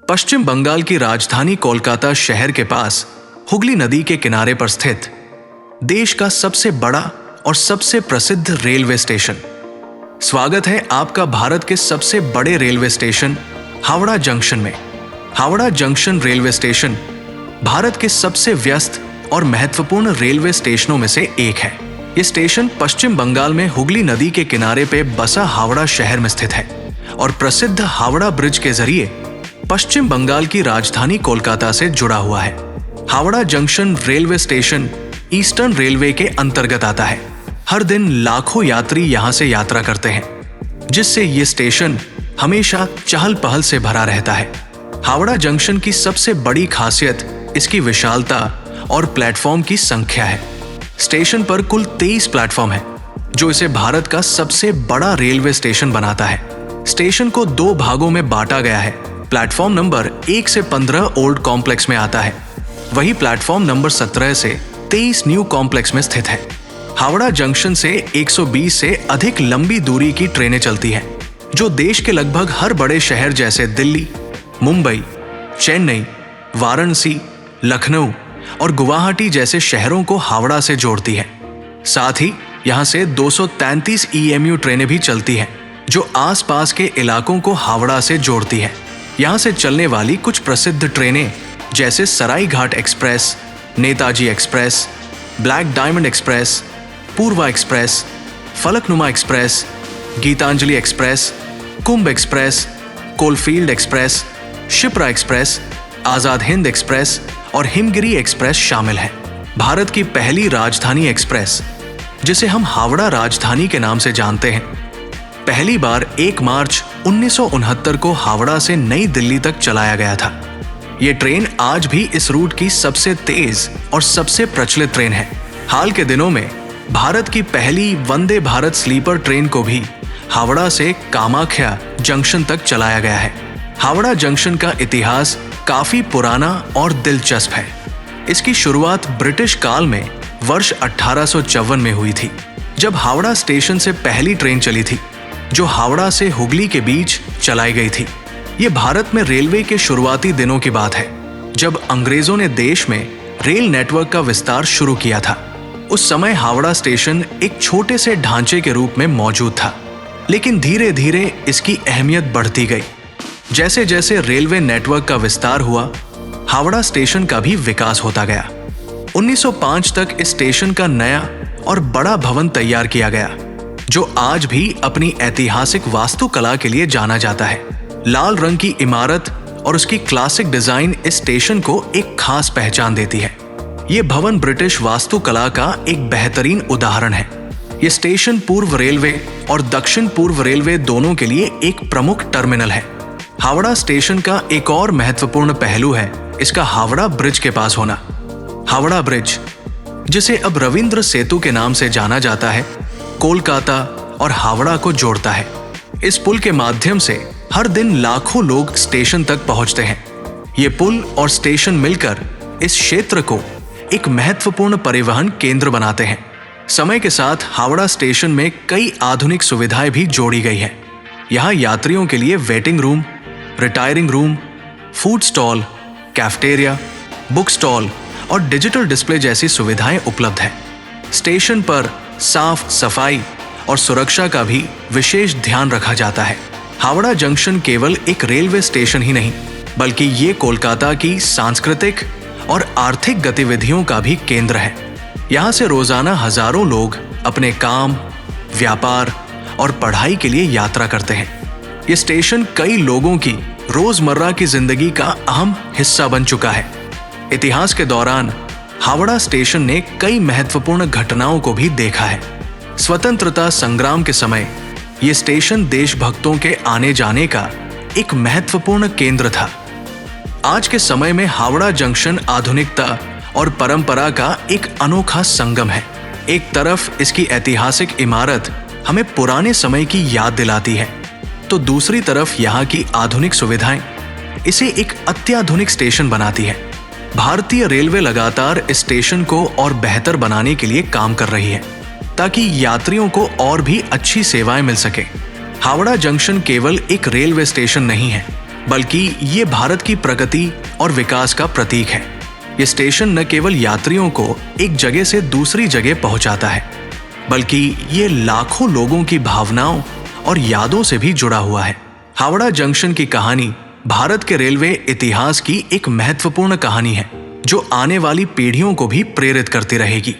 पश्चिम बंगाल की राजधानी कोलकाता शहर के पास हुगली नदी के किनारे पर स्थित देश का सबसे बड़ा और सबसे प्रसिद्ध रेलवे स्टेशन। स्वागत है आपका भारत के सबसे बड़े रेलवे स्टेशन हावड़ा जंक्शन में। Howrah junction railway station Bharat के सबसे व्यस्त और महत्वपूर्ण रेलवे स्टेशनों में से एक है। यह स्टेशन पश्चिम बंगाल में हुगली नदी के किनारे पे बसा हावड़ा शहर में स्थित है और प्रसिद्ध हावड़ा ब्रिज के जरिए पश्चिम बंगाल की राजधानी कोलकाता से जुड़ा हुआ है। Howrah junction railway station eastern railway के अंतर्गत आता है। हर दिन लाखों यात्री यहां से यात्रा करते हैं, जिससे ये स्टेशन हमेशा चहल पहल से भरा रहता है। हावड़ा जंक्शन की सबसे बड़ी खासियत इसकी विशालता और प्लेटफॉर्म की संख्या है। स्टेशन पर कुल 23 प्लेटफॉर्म है, जो इसे भारत का सबसे बड़ा रेलवे स्टेशन बनाता है। स्टेशन को 2 भागों में बांटा गया है। प्लेटफॉर्म नंबर 1 से 15 ओल्ड कॉम्प्लेक्स में आता है, वही प्लेटफॉर्म नंबर 17 से 23 न्यू कॉम्प्लेक्स में स्थित है। हावड़ा जंक्शन से 120 से अधिक लंबी दूरी की ट्रेनें चलती हैं, जो देश के लगभग हर बड़े शहर जैसे दिल्ली, मुंबई, चेन्नई, वाराणसी, लखनऊ और गुवाहाटी जैसे शहरों को हावड़ा से जोड़ती है। साथ ही यहां से 233 EMU ट्रेनें भी चलती हैं, जो आसपास के इलाकों को हावड़ा से जोड़ती है। यहां से चलने वाली कुछ प्रसिद्ध ट्रेनें जैसे Saraighat express, Netaji express, black diamond express, Purva express, Falaknuma express, Gitanjali express, Kumbh express, coalfield express, Shipra express, Azad Hind express और हिमगिरी एक्सप्रेस शामिल है। भारत की पहली राजधानी एक्सप्रेस, जिसे हम हावड़ा राजधानी के नाम से जानते हैं, पहली बार 1 मार्च 1969 को हावड़ा से नई दिल्ली तक चलाया गया था। ये ट्रेन आज भी इस रूट की सबसे तेज और सबसे प्रचलित ट्रेन है। हाल के दिनों में भारत की पहली वंदे भारत स्लीपर ट्रेन को भी हावड़ा से कामाख्या जंक्शन तक चलाया गया है। हावड़ा जंक्शन का इतिहास काफी पुराना और दिलचस्प है। इसकी शुरुआत ब्रिटिश काल में वर्ष 1854 में हुई थी, जब हावड़ा स्टेशन से पहली ट्रेन चली थी, जो हावड़ा से हुगली के बीच चलाई गई थी। ये भारत में रेलवे के शुरुआती दिनों की बात है, जब अंग्रेजों ने देश में रेल नेटवर्क का विस्तार शुरू किया था। उस समय हावड़ा स्टेशन एक छोटे से ढांचे के रूप में मौजूद था, लेकिन धीरे धीरे इसकी अहमियत बढ़ती गई। जैसे जैसे रेलवे नेटवर्क का विस्तार हुआ, हावड़ा स्टेशन का भी विकास होता गया। 1905 तक इस स्टेशन का नया और बड़ा भवन तैयार किया गया, जो आज भी अपनी ऐतिहासिक वास्तुकला के लिए जाना जाता है। लाल रंग की इमारत और उसकी क्लासिक डिजाइन इस स्टेशन को एक खास पहचान देती है। ये भवन ब्रिटिश वास्तुकला का एक बेहतरीन उदाहरण है। ये स्टेशन पूर्व रेलवे और दक्षिण पूर्व रेलवे दोनों के लिए एक प्रमुख टर्मिनल है। हावड़ा स्टेशन का एक और महत्वपूर्ण पहलू है इसका हावड़ा ब्रिज के पास होना। हावड़ा ब्रिज, जिसे अब रविंद्र सेतु के नाम से जाना जाता है, कोलकाता और हावड़ा को जोड़ता है। इस पुल के माध्यम से हर दिन लाखों लोग स्टेशन तक पहुंचते हैं। ये पुल और स्टेशन मिलकर इस क्षेत्र को एक महत्वपूर्ण परिवहन केंद्र बनाते हैं। समय के साथ हावड़ा स्टेशन में कई आधुनिक सुविधाएं भी जोड़ी गई हैं। यहाँ यात्रियों के लिए waiting room, retiring room, food stall, cafeteria, book stall और डिजिटल डिस्प्ले जैसी सुविधाएं उपलब्ध हैं। स्टेशन पर साफ सफाई और सुरक्षा का भी विशेष ध्यान रखा जाता है। हावड़ा जंक्शन केवल एक रेलवे स्टेशन ही नहीं, बल्कि ये कोलकाता की सांस्कृतिक और आर्थिक गतिविधियों का भी केंद्र है। यहाँ से रोजाना हजारों लोग अपने काम, व्यापार और पढ़ाई के लिए यात्रा करते हैं। ये स्टेशन कई लोगों की रोजमर्रा की जिंदगी का अहम हिस्सा बन चुका है। इतिहास के दौरान हावड़ा स्टेशन ने कई महत्वपूर्ण घटनाओं को भी देखा है। स्वतंत्रता संग्राम के समय ये स्टेशन देशभक्तों के आने जाने का एक महत्वपूर्ण केंद्र था। आज के समय में हावड़ा जंक्शन आधुनिकता और परंपरा का एक अनोखा संगम है। एक तरफ इसकी ऐतिहासिक इमारत हमें पुराने समय की याद दिलाती है, तो दूसरी तरफ यहाँ की आधुनिक सुविधाएं इसे एक अत्याधुनिक स्टेशन बनाती है। भारतीय रेलवे लगातार इस स्टेशन को और बेहतर बनाने के लिए काम कर रही है, ताकि यात्रियों को और भी अच्छी सेवाएं मिल सके। हावड़ा जंक्शन केवल एक रेलवे स्टेशन नहीं है, बल्कि ये भारत की प्रगति और विकास का प्रतीक है। ये स्टेशन न केवल यात्रियों को एक जगह से दूसरी जगह पहुंचाता है, बल्कि ये लाखों लोगों की भावनाओं और यादों से भी जुड़ा हुआ है। हावड़ा जंक्शन की कहानी भारत के रेलवे इतिहास की एक महत्वपूर्ण कहानी है, जो आने वाली पीढ़ियों को भी प्रेरित करती रहेगी।